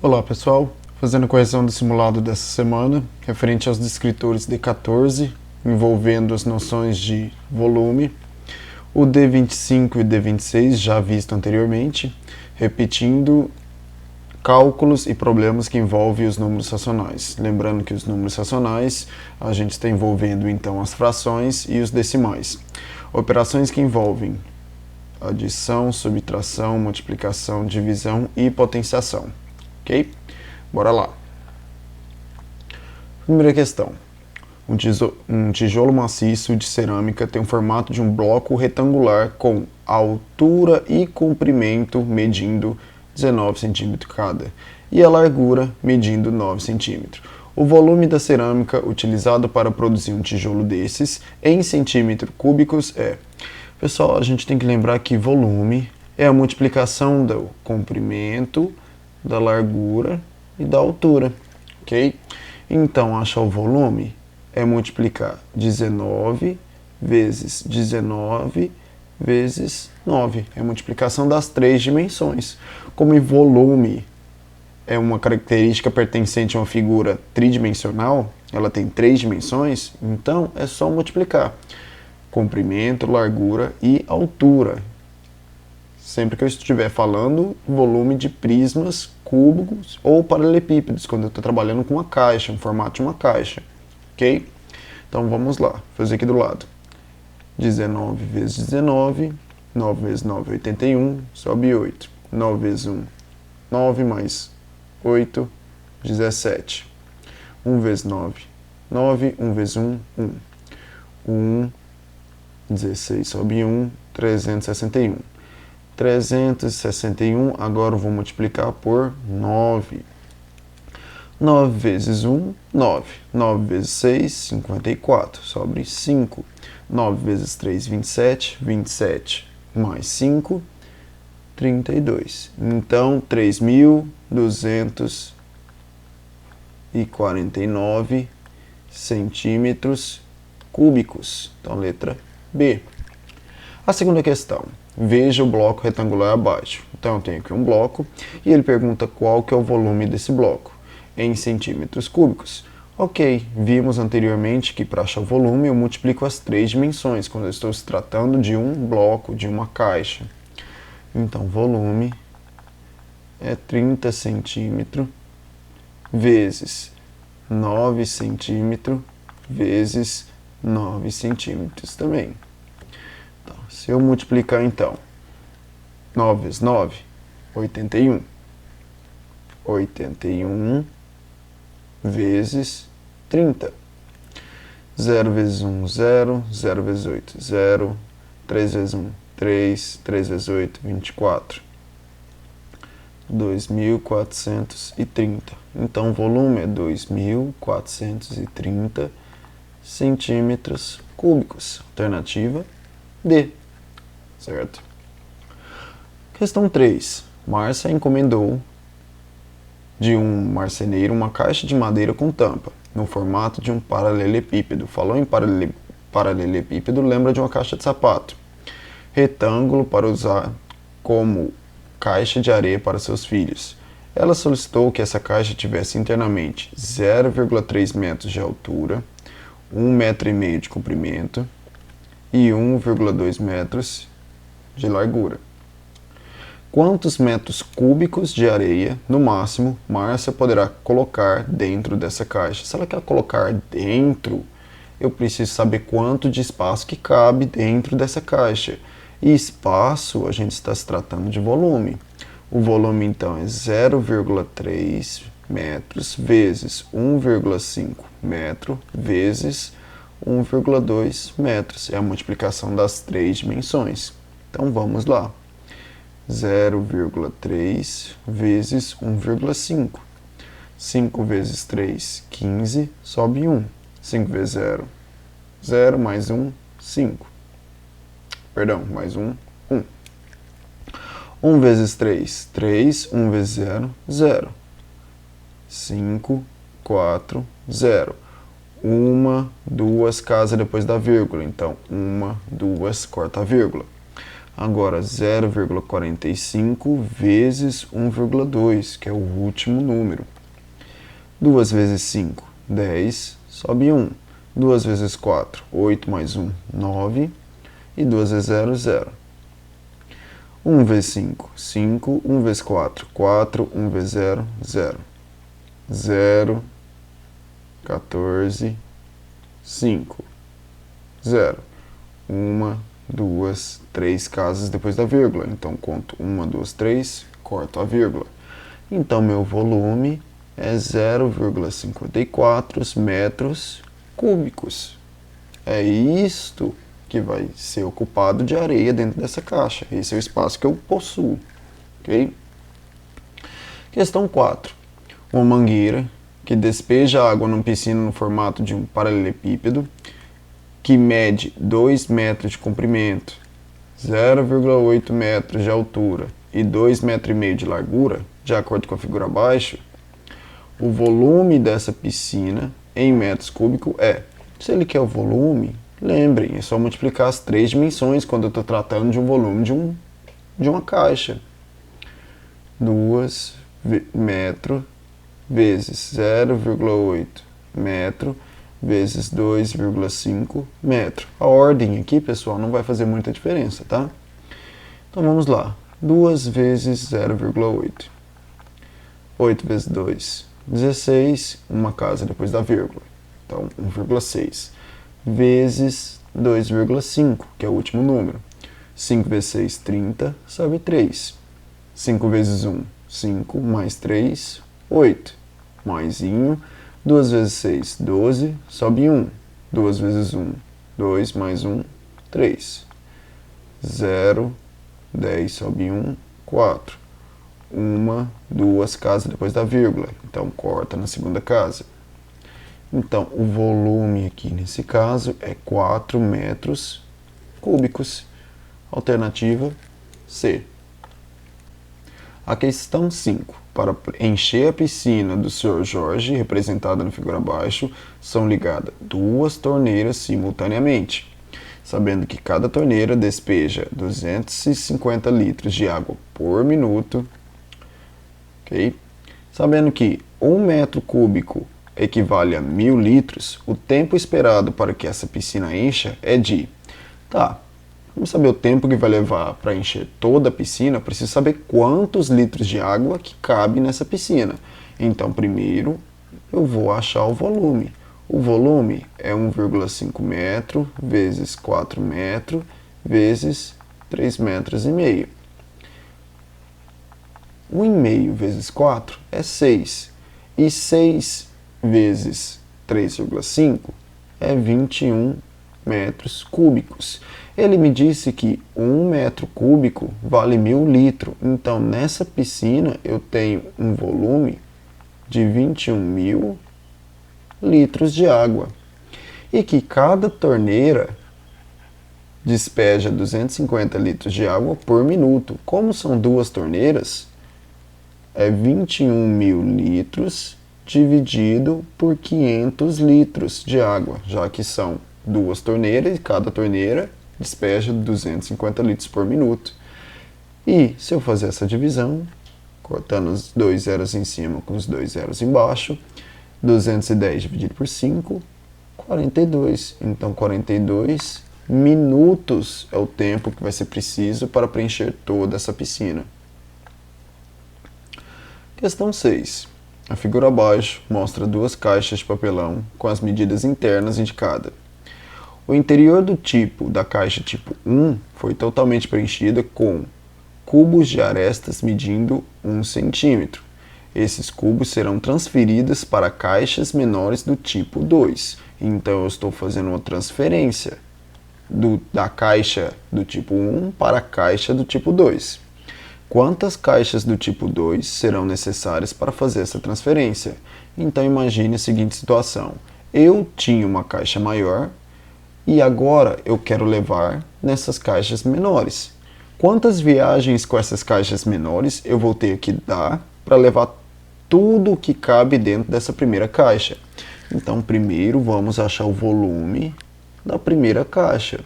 Olá pessoal, fazendo a correção do simulado dessa semana, referente aos descritores D14, envolvendo as noções de volume, o D25 e o D26 já visto anteriormente, repetindo cálculos e problemas que envolvem os números racionais. Lembrando que os números racionais a gente está envolvendo então as frações e os decimais. Operações que envolvem adição, subtração, multiplicação, divisão e potenciação. Ok? Bora lá. Primeira questão. Um tijolo maciço de cerâmica tem o formato de um bloco retangular com altura e comprimento medindo 19 cm cada e a largura medindo 9 cm. O volume da cerâmica utilizado para produzir um tijolo desses em centímetros cúbicos é... Pessoal, a gente tem que lembrar que volume é a multiplicação do comprimento, da largura e da altura, ok? Então, achar o volume é multiplicar 19 vezes 19 vezes 9. É a multiplicação das três dimensões. Como volume é uma característica pertencente a uma figura tridimensional, ela tem três dimensões, então é só multiplicar comprimento, largura e altura. Sempre que eu estiver falando volume de prismas, cúbicos ou paralelepípedos, quando eu estou trabalhando com uma caixa, um formato de uma caixa, ok? Então vamos lá, fazer aqui do lado. 19 vezes 19, 9 vezes 9 é 81, sobe 8. 9 vezes 1, 9 mais 8, 17. 1 vezes 9, 9, 1 vezes 1, 1. 1, 16 sobe 1, 361. 361, agora eu vou multiplicar por 9. 9 vezes 1, 9. 9 vezes 6, 54. Sobre 5. 9 vezes 3, 27. 27 mais 5, 32. Então, 3.249 centímetros cúbicos. Então, letra B. A segunda questão. Veja o bloco retangular abaixo. Então, eu tenho aqui um bloco e ele pergunta qual que é o volume desse bloco em centímetros cúbicos. Ok, vimos anteriormente que para achar o volume eu multiplico as três dimensões, quando eu estou se tratando de um bloco, de uma caixa. Então, volume é 30 centímetros vezes 9 centímetros vezes 9 centímetros também. Então, se eu multiplicar então 9 vezes 9, 81. 81 vezes 30. 0 vezes 1, 0. 0 vezes 8, 0. 3 vezes 1, 3. 3 vezes 8, 24. 2.430. Então, o volume é 2.430 centímetros cúbicos. Alternativa D. Certo? Questão 3. Márcia encomendou de um marceneiro uma caixa de madeira com tampa, no formato de um paralelepípedo. Falou em paralelepípedo, lembra de uma caixa de sapato. Retângulo para usar como caixa de areia para seus filhos. Ela solicitou que essa caixa tivesse internamente 0,3 metros de altura, 1,5 metro de comprimento e 1,2 metros de largura. Quantos metros cúbicos de areia, no máximo, Márcia poderá colocar dentro dessa caixa? Se ela quer colocar dentro, eu preciso saber quanto de espaço que cabe dentro dessa caixa. E espaço, a gente está se tratando de volume. O volume, então, é 0,3 metros vezes 1,5 metro vezes 1,2 metros. É a multiplicação das três dimensões. Então, vamos lá. 0,3 vezes 1,5. 5 vezes 3, 15, sobe 1. 5 vezes 0, 0 mais 1, 5. Perdão, mais 1, 1. 1 vezes 3, 3. 1 vezes 0, 0. 5, 4, 0. 1, 2, casa depois da vírgula. Então, 1, 2, corta a vírgula. Agora 0,45 vezes 1,2, que é o último número. 2 vezes 5, 10, sobe 1. 2 vezes 4, 8 mais 1, 9. E 2 vezes 0, 0. 1 vezes 5, 5. 1 vezes 4, 4. 1 vezes 0, 0. 0, 14, 5, 0. 1, 2, 3 casas depois da vírgula. Então, conto 1, 2, 3, corto a vírgula. Então, meu volume é 0,54 metros cúbicos. É isto que vai ser ocupado de areia dentro dessa caixa. Esse é o espaço que eu possuo. Ok? Questão 4. Uma mangueira que despeja água numa piscina no formato de um paralelepípedo que mede 2 metros de comprimento, 0,8 metros de altura e 2,5 metros de largura, de acordo com a figura abaixo, o volume dessa piscina em metros cúbicos é. Se ele quer o volume, lembrem, é só multiplicar as 3 dimensões quando eu estou tratando de um volume de uma caixa. 2 metros vezes 0,8 metro vezes 2,5 metro. A ordem aqui, pessoal, não vai fazer muita diferença, tá? Então vamos lá. 2 vezes 0,8. 8 vezes 2, 16. Uma casa depois da vírgula. Então, 1,6. Vezes 2,5, que é o último número. 5 vezes 6, 30. Sobe 3. 5 vezes 1, 5. Mais 3, 8. Maisinho. 2 vezes 6, 12, sobe 1. 2 vezes 1, 2, mais 1, 3. 0, 10, sobe 1, 4. 1, 2 casas depois da vírgula. Então, corta na segunda casa. Então, o volume aqui nesse caso é 4 metros cúbicos. Alternativa C. A questão 5. Para encher a piscina do Sr. Jorge, representada na figura abaixo, são ligadas 2 torneiras simultaneamente, sabendo que cada torneira despeja 250 litros de água por minuto. Okay? Sabendo que 1 metro cúbico equivale a 1.000 litros, o tempo esperado para que essa piscina encha é de... Tá, vamos saber o tempo que vai levar para encher toda a piscina. Eu preciso saber quantos litros de água que cabe nessa piscina. Então, primeiro, eu vou achar o volume. O volume é 1,5 metro vezes 4 metros vezes 3,5 metros. 1,5 vezes 4 é 6. E 6 vezes 3,5 é 21 metros cúbicos. Ele me disse que 1 metro cúbico vale 1.000 litros. Então, nessa piscina, eu tenho um volume de 21.000 litros de água. E que cada torneira despeja 250 litros de água por minuto. Como são 2 torneiras, é 21.000 litros dividido por 500 litros de água, já que são 2 torneiras e cada torneira despeja 250 litros por minuto. E se eu fazer essa divisão, cortando os 2 zeros em cima com os 2 zeros embaixo, 210 dividido por 5, 42. Então, 42 minutos é o tempo que vai ser preciso para preencher toda essa piscina. Questão 6. A figura abaixo mostra 2 caixas de papelão com as medidas internas indicadas. O interior do tipo da caixa tipo 1 foi totalmente preenchida com cubos de arestas medindo 1 centímetro. Esses cubos serão transferidos para caixas menores do tipo 2. Então, eu estou fazendo uma transferência da caixa do tipo 1 para a caixa do tipo 2. Quantas caixas do tipo 2 serão necessárias para fazer essa transferência? Então, imagine a seguinte situação. Eu tinha uma caixa maior e agora eu quero levar nessas caixas menores. Quantas viagens com essas caixas menores eu vou ter que dar para levar tudo o que cabe dentro dessa primeira caixa? Então, primeiro vamos achar o volume da primeira caixa.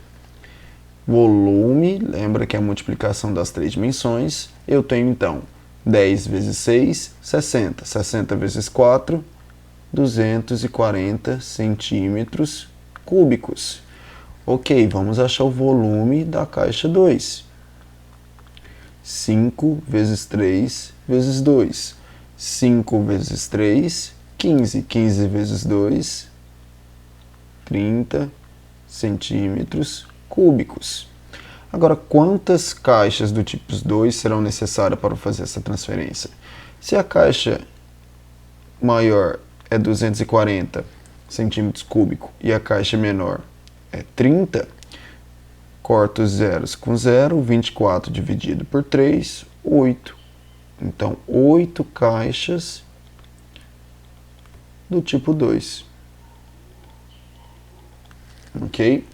volume, lembra que é a multiplicação das três dimensões, eu tenho então 10 vezes 6, 60. 60 vezes 4, 240 centímetros cúbicos. Ok, vamos achar o volume da caixa 2. 5 vezes 3 vezes 2. 5 vezes 3, 15. 15 vezes 2, 30 centímetros cúbicos. Agora, quantas caixas do tipo 2 serão necessárias para fazer essa transferência? Se a caixa maior é 240 centímetros cúbicos e a caixa menor é 30, corto os zeros com zero, 24 dividido por 3, 8. Então, 8 caixas do tipo 2. Ok?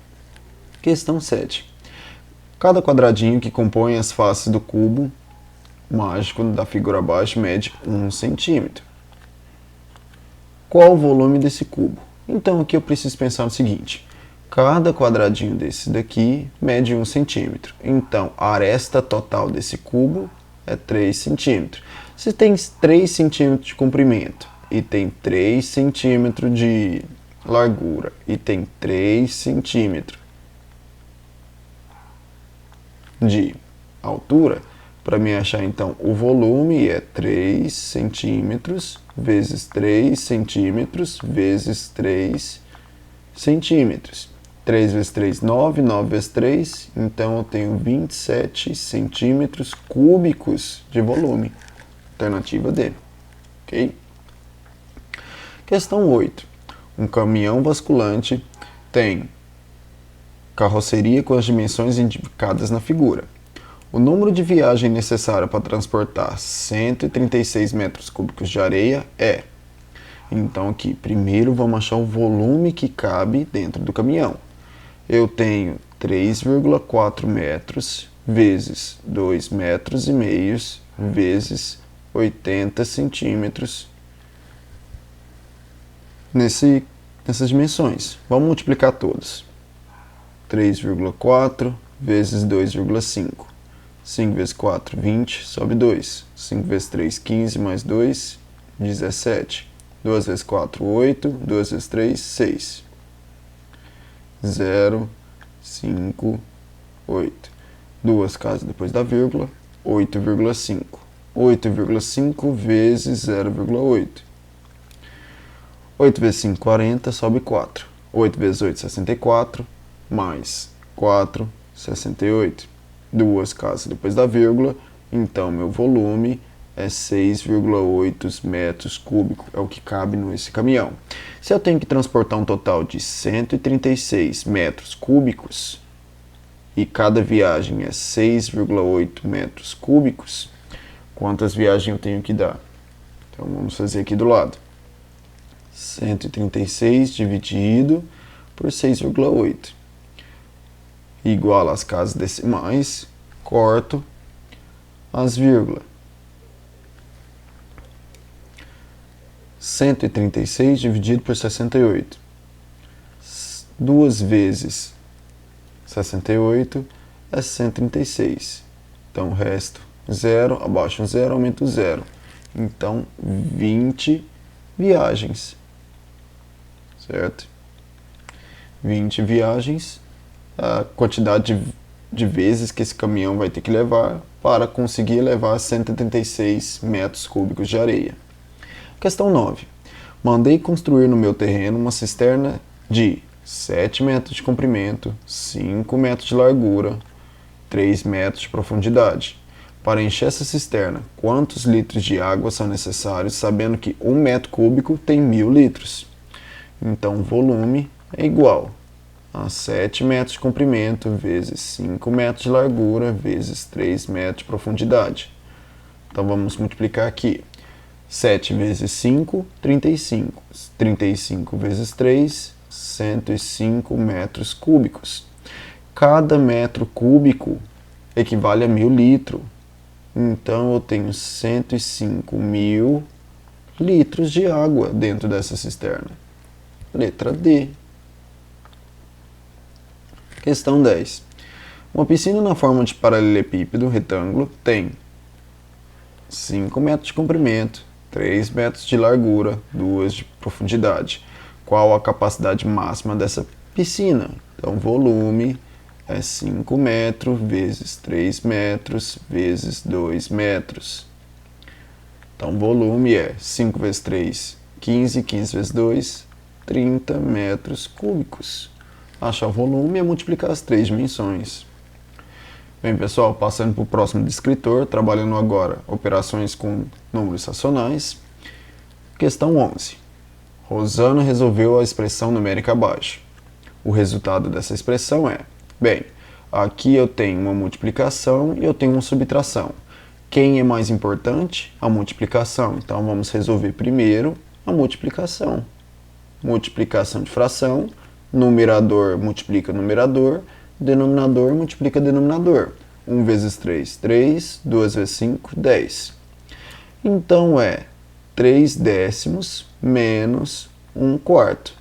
Questão 7. Cada quadradinho que compõe as faces do cubo mágico da figura abaixo mede 1 centímetro. Qual o volume desse cubo? Então aqui eu preciso pensar no seguinte. Cada quadradinho desse daqui mede 1 centímetro. Então a aresta total desse cubo é 3 centímetros. Se tem 3 centímetros de comprimento e tem 3 centímetros de largura e tem 3 centímetros de altura, para me achar então o volume é 3 centímetros vezes 3 centímetros vezes 3 centímetros. 3 vezes 3, 9, 9 vezes 3, então eu tenho 27 centímetros cúbicos de volume. Alternativa D. Ok? Questão 8. Um caminhão basculante tem carroceria com as dimensões indicadas na figura. O número de viagem necessário para transportar 136 metros cúbicos de areia é... Então aqui, primeiro vamos achar o volume que cabe dentro do caminhão. Eu tenho 3,4 metros vezes 2,5 metros vezes 80 centímetros nessas dimensões. Vamos multiplicar todos. 3,4 vezes 2,5. 5 vezes 4, 20, sobe 2. 5 vezes 3, 15, mais 2, 17. 2 vezes 4, 8. 2 vezes 3, 6. 0, 5, 8. Duas casas depois da vírgula, 8,5. 8,5 vezes 0,8. 8 vezes 5, 40, sobe 4. 8 vezes 8, 64. Mais 4, 68. Duas casas depois da vírgula, então meu volume é 6,8 metros cúbicos, é o que cabe nesse caminhão. Se eu tenho que transportar um total de 136 metros cúbicos, e cada viagem é 6,8 metros cúbicos, quantas viagens eu tenho que dar? Então vamos fazer aqui do lado. 136 dividido por 6,8. Igual às casas decimais, corto as vírgulas. 136 dividido por 68. 2 vezes 68 é 136. Então, o resto, 0, abaixo 0, aumenta o 0. Então, 20 viagens. Certo? 20 viagens, a quantidade de vezes que esse caminhão vai ter que levar para conseguir levar 136 metros cúbicos de areia. Questão 9. Mandei construir no meu terreno uma cisterna de 7 metros de comprimento, 5 metros de largura, 3 metros de profundidade. Para encher essa cisterna, quantos litros de água são necessários, sabendo que 1 metro cúbico tem 1000 litros? Então, o volume é igual a 7 metros de comprimento vezes 5 metros de largura vezes 3 metros de profundidade. Então, vamos multiplicar aqui. 7 vezes 5, 35. 35 vezes 3, 105 metros cúbicos. Cada metro cúbico equivale a 1000 litros. Então, eu tenho 105.000 litros de água dentro dessa cisterna. Letra D. Questão 10. Uma piscina na forma de paralelepípedo retângulo tem 5 metros de comprimento, 3 metros de largura, 2 de profundidade. Qual a capacidade máxima dessa piscina? Então, volume é 5 metros vezes 3 metros vezes 2 metros. Então, volume é 5 vezes 3, 15, 15 vezes 2, 30 metros cúbicos. Achar o volume é multiplicar as 3 dimensões. Bem, pessoal, passando para o próximo descritor, trabalhando agora operações com números racionais. Questão 11. Rosana resolveu a expressão numérica abaixo. O resultado dessa expressão é, bem, aqui eu tenho uma multiplicação e eu tenho uma subtração. Quem é mais importante? A multiplicação. Então, vamos resolver primeiro a multiplicação. Multiplicação de fração, numerador multiplica numerador, denominador multiplica denominador. 1 vezes 3, 3, 2 vezes 5, 10. Então, é 3 décimos menos 1 quarto.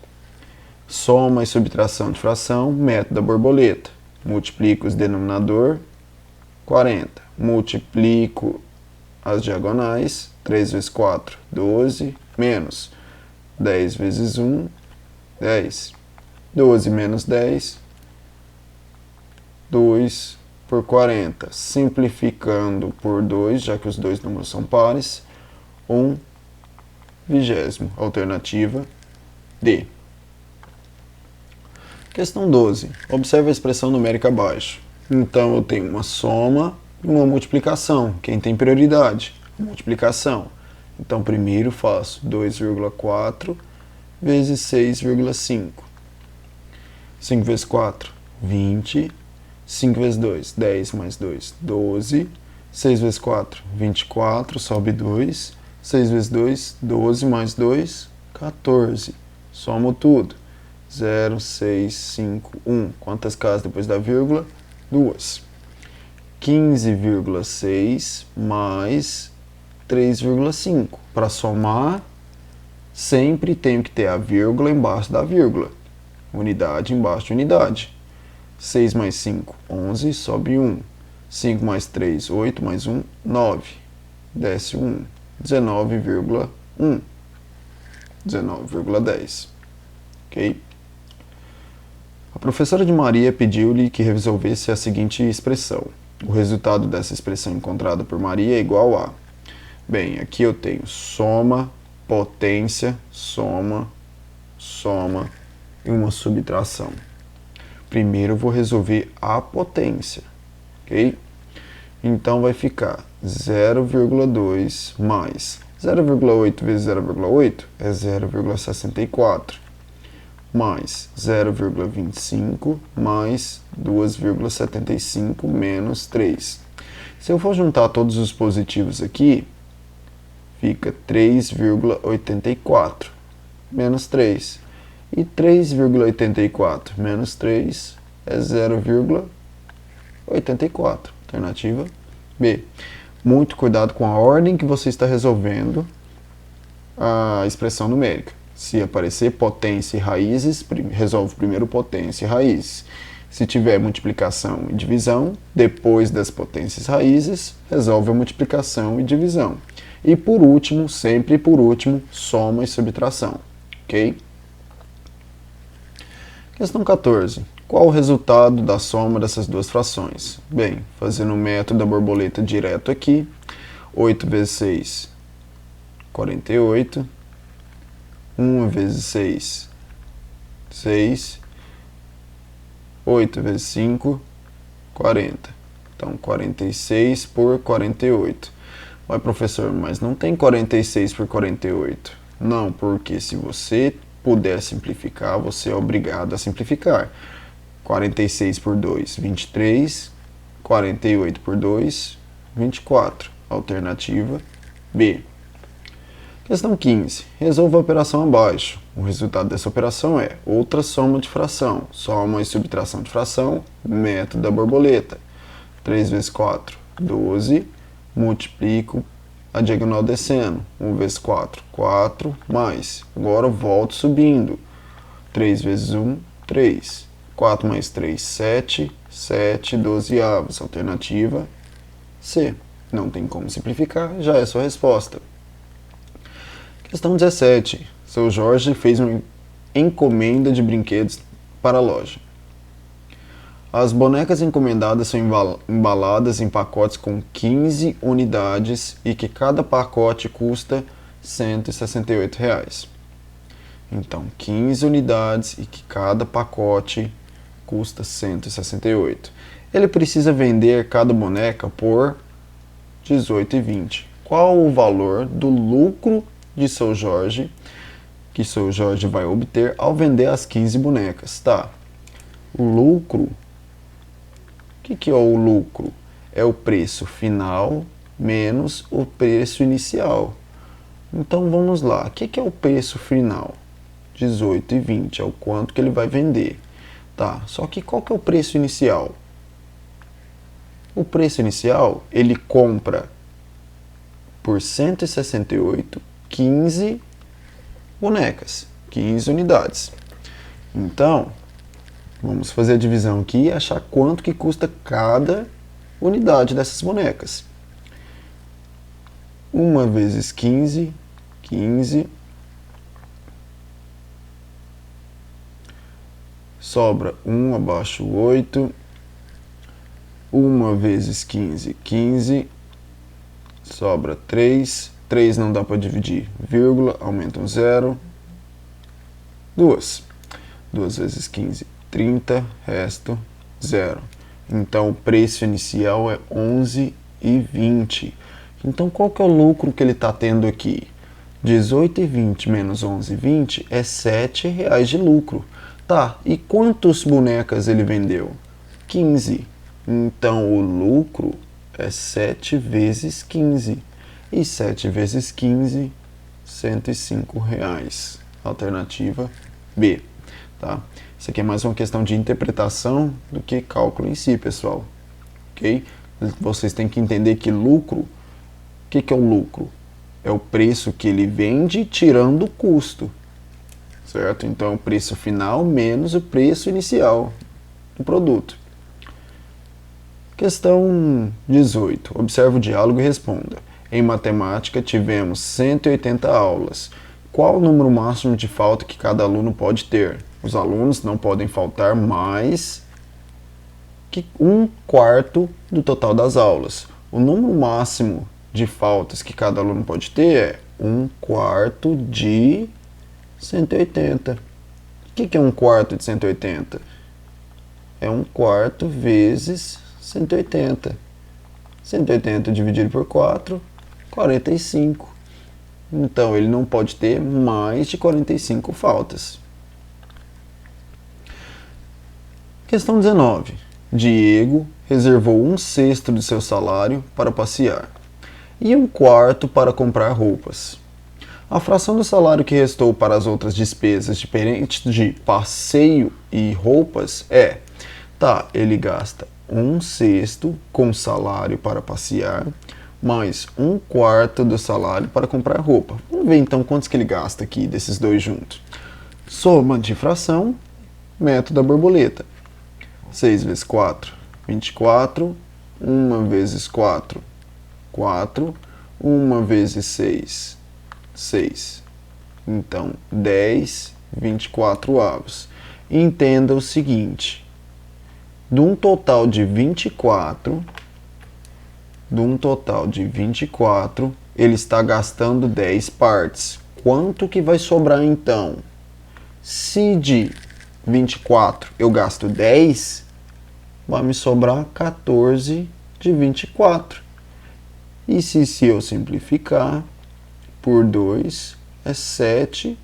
Soma e subtração de fração, método da borboleta. Multiplico os denominador, 40. Multiplico as diagonais, 3 vezes 4, 12, menos 10 vezes 1, 10. 12 menos 10, 2 por 40. Simplificando por 2, já que os dois números são pares, 1/20. Alternativa D. Questão 12. Observe a expressão numérica abaixo. Então, eu tenho uma soma e uma multiplicação. Quem tem prioridade? Multiplicação. Então, primeiro faço 2,4 vezes 6,5. 5 vezes 4, 20. 5 vezes 2, 10 mais 2, 12. 6 vezes 4, 24, sobe 2. 6 vezes 2, 12 mais 2, 14. Somo tudo. 0, 6, 5, 1. Quantas casas depois da vírgula? 2. 15,6 mais 3,5. Para somar, sempre tenho que ter a vírgula embaixo da vírgula. Unidade embaixo de unidade. 6 mais 5, 11, sobe 1. 5 mais 3, 8, mais 1, 9. Desce 1. 19,1. 19,10. Ok? A professora de Maria pediu-lhe que resolvesse a seguinte expressão. O resultado dessa expressão encontrada por Maria é igual a... Bem, aqui eu tenho soma, potência, soma, soma e uma subtração. Primeiro eu vou resolver a potência, ok? Então vai ficar 0,2 mais 0,8 vezes 0,8 é 0,64. Mais 0,25 mais 2,75 menos 3. Se eu for juntar todos os positivos aqui, fica 3,84 menos 3. E 3,84 menos 3 é 0,84. Alternativa B. Muito cuidado com a ordem que você está resolvendo a expressão numérica. Se aparecer potência e raízes, resolve primeiro potência e raízes. Se tiver multiplicação e divisão, depois das potências e raízes, resolve a multiplicação e divisão. E por último, sempre por último, soma e subtração. Ok? Questão 14. Qual o resultado da soma dessas duas frações? Bem, fazendo o método da borboleta direto aqui, 8 vezes 6, 48. 1 vezes 6, 6. 8 vezes 5, 40. Então, 46 por 48. Mas, professor, mas não tem 46 por 48. Não, porque se você puder simplificar, você é obrigado a simplificar. 46 por 2, 23. 48 por 2, 24. Alternativa B. Questão 15. Resolva a operação abaixo. O resultado dessa operação é outra soma de fração. Soma e subtração de fração, método da borboleta. 3 vezes 4, 12. Multiplico a diagonal descendo. 1 vezes 4, 4. Mais. Agora volto subindo. 3 vezes 1, 3. 4 mais 3, 7. 7 dozeavos. Alternativa C. Não tem como simplificar, já é a sua resposta. Questão 17. Seu Jorge fez uma encomenda de brinquedos para a loja. As bonecas encomendadas são embaladas em pacotes com 15 unidades e que cada pacote custa R$ 168. Então, 15 unidades e que cada pacote custa 168. Ele precisa vender cada boneca por 18,20. Qual o valor do lucro de seu Jorge que seu Jorge vai obter ao vender as 15 bonecas? Tá. O lucro. O que é o lucro? É o preço final menos o preço inicial. Então vamos lá. O que é o preço final? 18,20 é o quanto que ele vai vender. Tá. Só que qual que é o preço inicial? O preço inicial, ele compra por 168, 15 bonecas, 15 unidades. Então, vamos fazer a divisão aqui e achar quanto que custa cada unidade dessas bonecas. 1 vezes 15, 15. Sobra 1 abaixo 8. 1 vezes 15, 15. Sobra 3. 3 não dá para dividir. Vírgula, aumenta um 0. 2. 2 vezes 15, 30. Resto, 0. Então, o preço inicial é 11,20. Então, qual que é o lucro que ele está tendo aqui? 18,20 menos 11,20 é R$ 7,00 de lucro. Tá, e quantas bonecas ele vendeu? 15. Então, o lucro é 7 vezes 15. E 7 vezes 15, R$ 105. Alternativa B. Tá? Isso aqui é mais uma questão de interpretação do que cálculo em si, pessoal. Ok? Vocês têm que entender que lucro... O que é o lucro? É o preço que ele vende tirando o custo. Certo? Então, é o preço final menos o preço inicial do produto. Questão 18. Observe o diálogo e responda. Em matemática, tivemos 180 aulas. Qual o número máximo de falta que cada aluno pode ter? Os alunos não podem faltar mais que 1/4 do total das aulas. O número máximo de faltas que cada aluno pode ter é 1/4 de 180. O que é 1/4 de 180? É 1/4 vezes 180. 180 dividido por 4, 45. Então, ele não pode ter mais de 45 faltas. Questão 19. Diego reservou 1/6 do seu salário para passear e 1/4 para comprar roupas. A fração do salário que restou para as outras despesas diferentes de passeio e roupas é... Tá, ele gasta 1/6 com salário para passear, mais 1/4 do salário para comprar roupa. Vamos ver então quantos que ele gasta aqui desses dois juntos. Soma de fração, método da borboleta. 6 vezes 4, 24. 1 vezes 4, 4. 1 vezes 6, 6. Então, 10, 24avos. Entenda o seguinte. De um total de 24, ele está gastando 10 partes. Quanto que vai sobrar então? Se de 24 eu gasto 10, vai me sobrar 14 de 24. E se eu simplificar por 2, é 7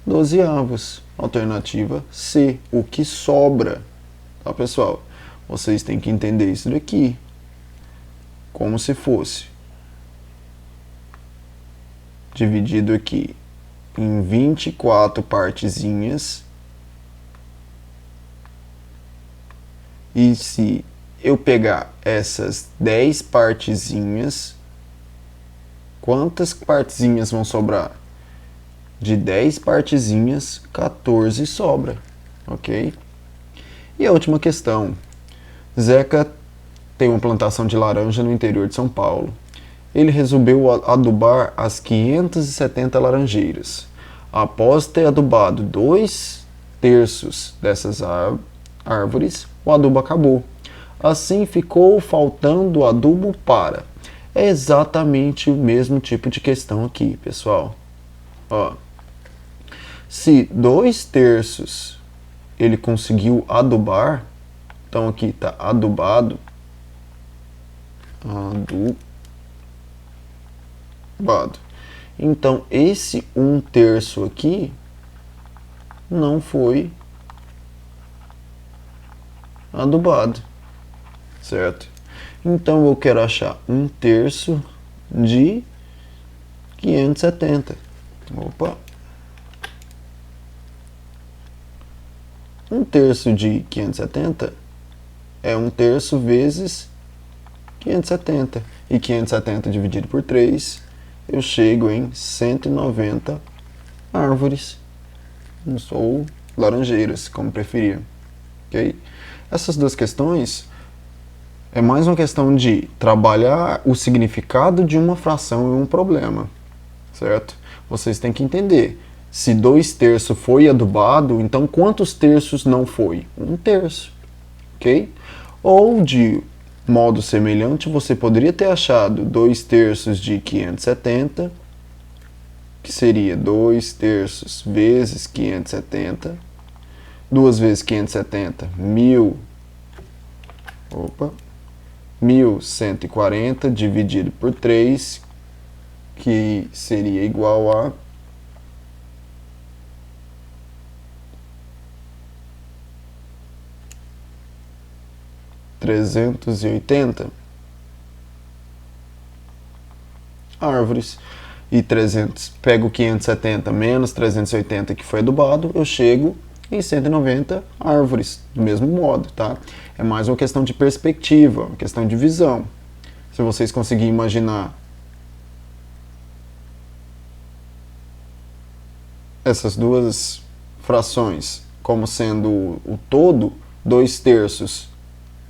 dozeavos. Alternativa C, o que sobra. Tá, pessoal? Vocês têm que entender isso daqui como se fosse dividido aqui em 24 partezinhas. E se eu pegar essas 10 partezinhas, quantas partezinhas vão sobrar? De 10 partezinhas, 14 sobra, ok? E a última questão. Zeca tem uma plantação de laranja no interior de São Paulo. Ele resolveu adubar as 570 laranjeiras. Após ter adubado 2/3 dessas árvores, o adubo acabou. Assim ficou faltando adubo para. É exatamente o mesmo tipo de questão aqui, pessoal. Ó, se 2/3 ele conseguiu adubar, então aqui está adubado, adubado. Então esse 1/3 aqui não foi adubado, certo? Então eu quero achar 1/3 de 570. Opa! 1/3 de 570 é 1/3 vezes 570. E 570 dividido por 3, eu chego em 190 árvores. Ou laranjeiras, como preferir. Ok? Essas duas questões é mais uma questão de trabalhar o significado de uma fração em um problema, certo? Vocês têm que entender, se 2/3 foi adubado, então quantos terços não foi? 1/3, ok? Ou de modo semelhante, você poderia ter achado 2/3 de 570, que seria 2/3 vezes 570, 2 vezes 570, 1140 dividido por 3, que seria igual a 380 árvores. E 300, pego 570 menos 380 que foi adubado, eu chego em 190 árvores, do mesmo modo, tá? É mais uma questão de perspectiva, uma questão de visão. Se vocês conseguirem imaginar essas duas frações como sendo o todo, 2/3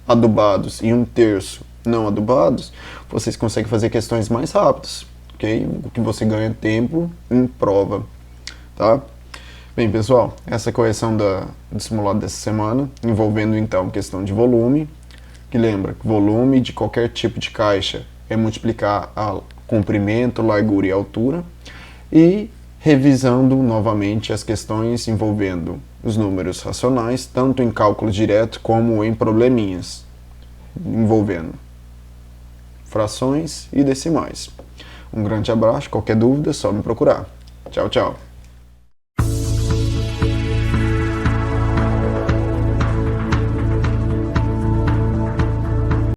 adubados e 1/3 não adubados, vocês conseguem fazer questões mais rápidas, ok? O que você ganha tempo em prova, tá? Bem, pessoal, essa é a correção do simulado dessa semana, envolvendo então questão de volume, que lembra que volume de qualquer tipo de caixa é multiplicar a comprimento, largura e altura, e revisando novamente as questões envolvendo os números racionais, tanto em cálculo direto como em probleminhas, envolvendo frações e decimais. Um grande abraço, qualquer dúvida é só me procurar. Tchau, tchau.